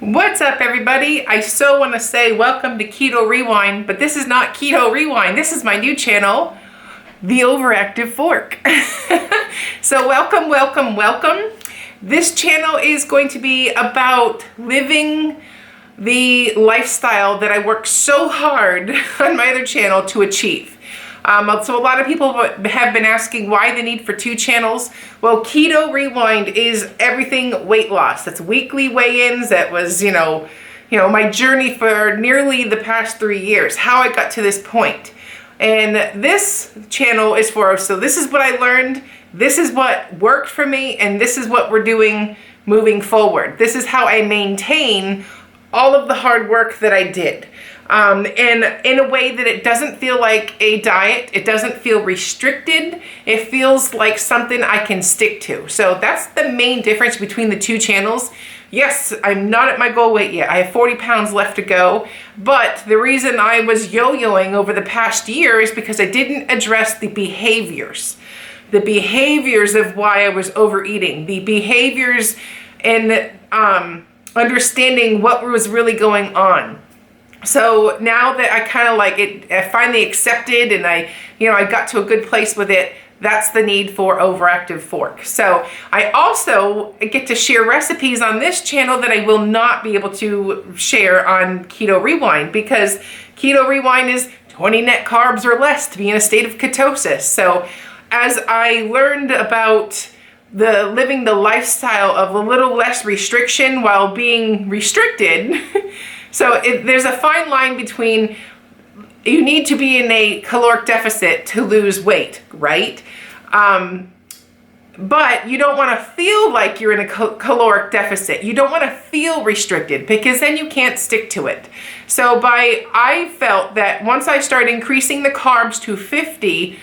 What's up, everybody? I so want to say welcome to Keto Rewind, but this is not Keto Rewind. This is my new channel, the Overactive Fork. So welcome, welcome, welcome. This channel is going to be about living the lifestyle that I worked so hard on my other channel to achieve. So a lot of people have been asking why the need for two channels. Well, Keto Rewind is everything weight loss. That's weekly weigh-ins. That was, my journey for nearly the past 3 years, how I got to this point. And this channel is so this is what I learned. This is what worked for me. And this is what we're doing moving forward. This is how I maintain all of the hard work that I did. And in a way that it doesn't feel like a diet, it doesn't feel restricted, it feels like something I can stick to. So that's the main difference between the two channels. Yes, I'm not at my goal weight yet. I have 40 pounds left to go, but the reason I was yo-yoing over the past year is because I didn't address the behaviors. The behaviors of why I was overeating, the behaviors and understanding what was really going on. So now that I kind of like it, I finally accepted and I got to a good place with it, that's the need for Overactive Fork. So I also get to share recipes on this channel that I will not be able to share on Keto Rewind, because Keto Rewind is 20 net carbs or less to be in a state of ketosis. So as I learned about living the lifestyle of a little less restriction while being restricted, so there's a fine line between, you need to be in a caloric deficit to lose weight, right? But you don't want to feel like you're in a caloric deficit. You don't want to feel restricted, because then you can't stick to it. So I felt that once I started increasing the carbs to 50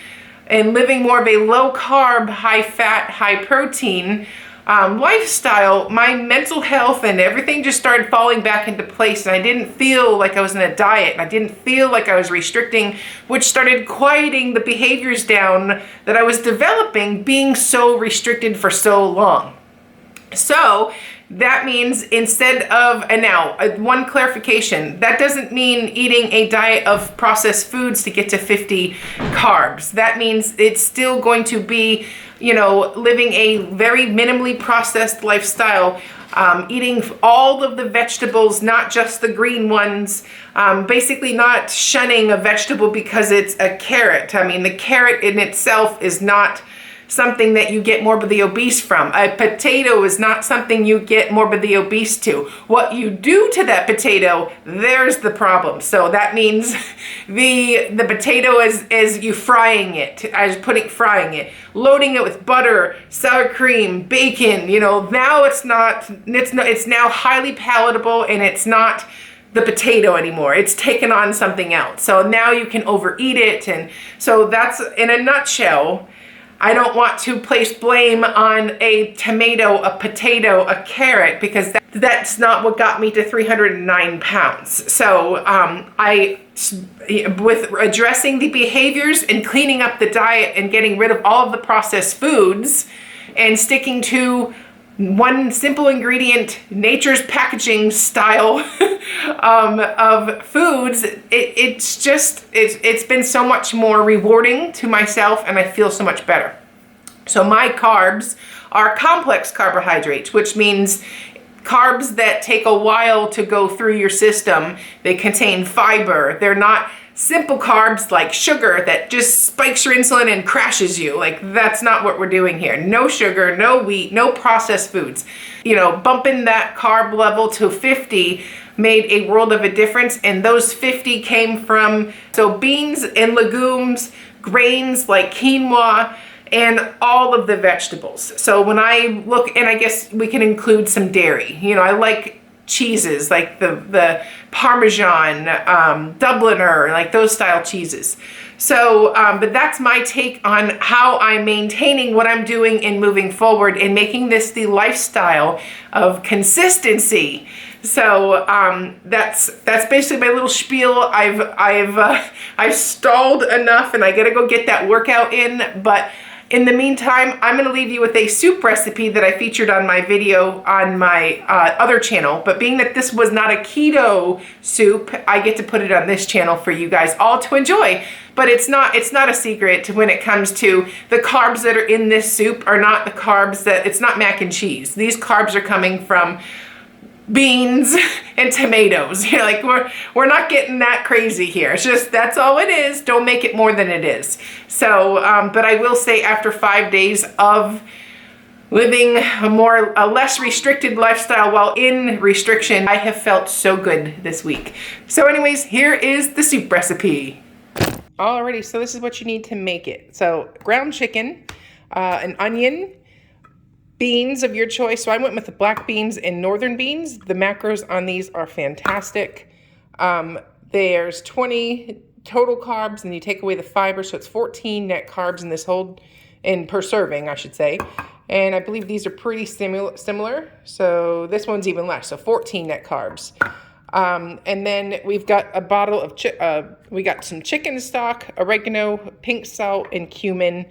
and living more of a low carb, high fat, high protein lifestyle, my mental health and everything just started falling back into place, and I didn't feel like I was in a diet, and I didn't feel like I was restricting, which started quieting the behaviors down that I was developing being so restricted for so long. So that means instead of, and now one clarification, that doesn't mean eating a diet of processed foods to get to 50 carbs. That means it's still going to be, living a very minimally processed lifestyle, eating all of the vegetables, not just the green ones, basically not shunning a vegetable because it's a carrot. I mean, the carrot in itself is not something that you get morbidly obese from. A potato is not something you get morbidly obese to. What you do to that potato, there's the problem. So that means the potato is you frying it, frying it, loading it with butter, sour cream, bacon. Now it's now highly palatable, and it's not the potato anymore. It's taken on something else. So now you can overeat it. And so that's, in a nutshell, I don't want to place blame on a tomato, a potato, a carrot, because that's not what got me to 309 pounds. So with addressing the behaviors and cleaning up the diet and getting rid of all of the processed foods and sticking to one simple ingredient, nature's packaging style of foods, it's been so much more rewarding to myself, and I feel so much better. So my carbs are complex carbohydrates, which means carbs that take a while to go through your system. They contain fiber. They're not simple carbs like sugar that just spikes your insulin and crashes you. Like, that's not what we're doing here. No sugar, no wheat, no processed foods. Bumping that carb level to 50 made a world of a difference, and those 50 came from beans and legumes, grains like quinoa, and all of the vegetables. So when I look, and I guess we can include some dairy. I like cheeses, like the Parmesan, Dubliner, like those style cheeses. So, but that's my take on how I'm maintaining what I'm doing and moving forward and making this the lifestyle of consistency. So that's basically my little spiel. I've stalled enough, and I gotta go get that workout in. But In the meantime, I'm gonna leave you with a soup recipe that I featured on my video on my other channel. But being that this was not a keto soup, I get to put it on this channel for you guys all to enjoy. But it's not a secret when it comes to the carbs that are in this soup are not the carbs that, it's not mac and cheese. These carbs are coming from beans and tomatoes. You know, like we're not getting that crazy here. It's just, that's all it is. Don't make it more than it is. So, but I will say after 5 days of living a less restricted lifestyle while in restriction, I have felt so good this week. So anyways, here is the soup recipe. Alrighty, so this is what you need to make it. So ground chicken, an onion, beans of your choice. So I went with the black beans and northern beans. The macros on these are fantastic. There's 20 total carbs and you take away the fiber. So it's 14 net carbs in this whole, per serving, I should say. And I believe these are pretty similar. So this one's even less. So 14 net carbs. And then we've got a bottle of, we got some chicken stock, oregano, pink salt, and cumin,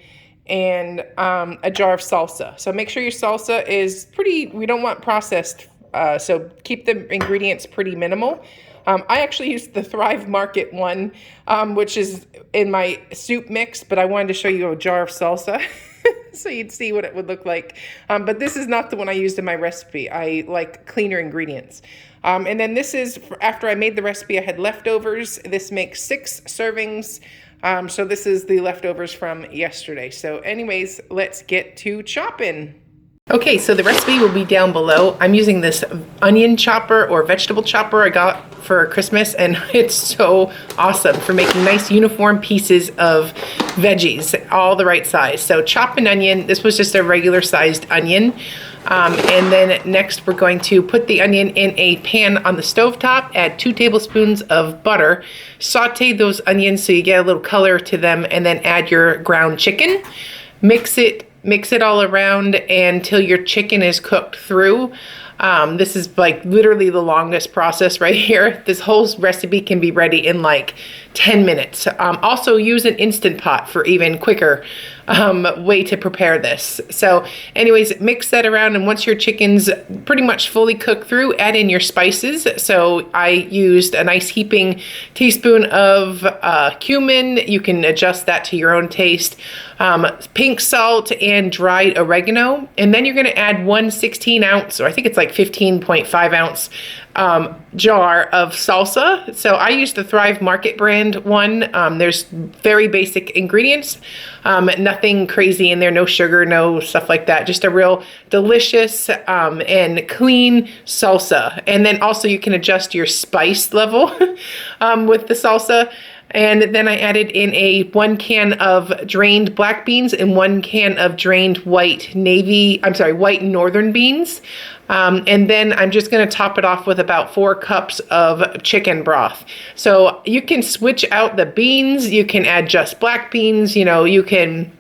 and a jar of salsa. So make sure your salsa is pretty, we don't want processed, so keep the ingredients pretty minimal. I actually used the Thrive Market one, which is in my soup mix, but I wanted to show you a jar of salsa. So you'd see what it would look like. But this is not the one I used in my recipe. I like cleaner ingredients. And then this is, after I made the recipe, I had leftovers. This makes 6 servings. So this is the leftovers from yesterday. So anyways, let's get to chopping. Okay, so the recipe will be down below. I'm using this onion chopper or vegetable chopper I got for Christmas, and it's so awesome for making nice uniform pieces of veggies, all the right size. So chop an onion. This was just a regular sized onion. And then next we're going to put the onion in a pan on the stovetop, add 2 tablespoons of butter, saute those onions so you get a little color to them, and then add your ground chicken. Mix it all around until your chicken is cooked through. This is like literally the longest process right here. This whole recipe can be ready in like 10 minutes. Also use an Instant Pot for even quicker way to prepare this. So anyways, mix that around, and once your chicken's pretty much fully cooked through, add in your spices. So I used a nice heaping teaspoon of cumin. You can adjust that to your own taste. Pink salt and dried oregano. And then you're gonna add 1 16-ounce, or I think it's like 15.5 ounce jar of salsa. So I used the Thrive Market brand one. There's very basic ingredients, nothing crazy in there, no sugar, no stuff like that. Just a real delicious and clean salsa. And then also you can adjust your spice level with the salsa. And then I added in 1 can of drained black beans and 1 can of drained white northern beans. And then I'm just going to top it off with about 4 cups of chicken broth. So you can switch out the beans. You can add just black beans. You know, you can,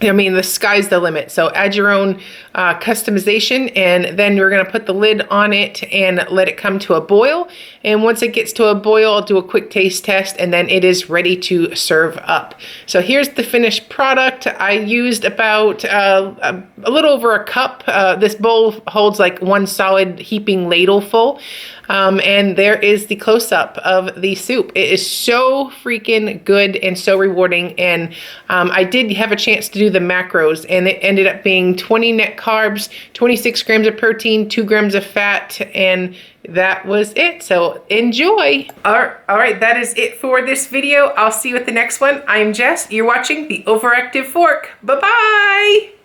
I mean, the sky's the limit. So add your own customization, and then we're going to put the lid on it and let it come to a boil. And once it gets to a boil, I'll do a quick taste test, and then it is ready to serve up. So here's the finished product. I used about a little over a cup. This bowl holds like 1 solid heaping ladle full. And there is the close-up of the soup. It is so freaking good and so rewarding. And I did have a chance to do the macros, and it ended up being 20 net carbs, 26 grams of protein, 2 grams of fat, and that was it. So enjoy. All right, that is it for this video. I'll see you at the next one. I'm Jess. You're watching the Overactive Fork. Bye-bye.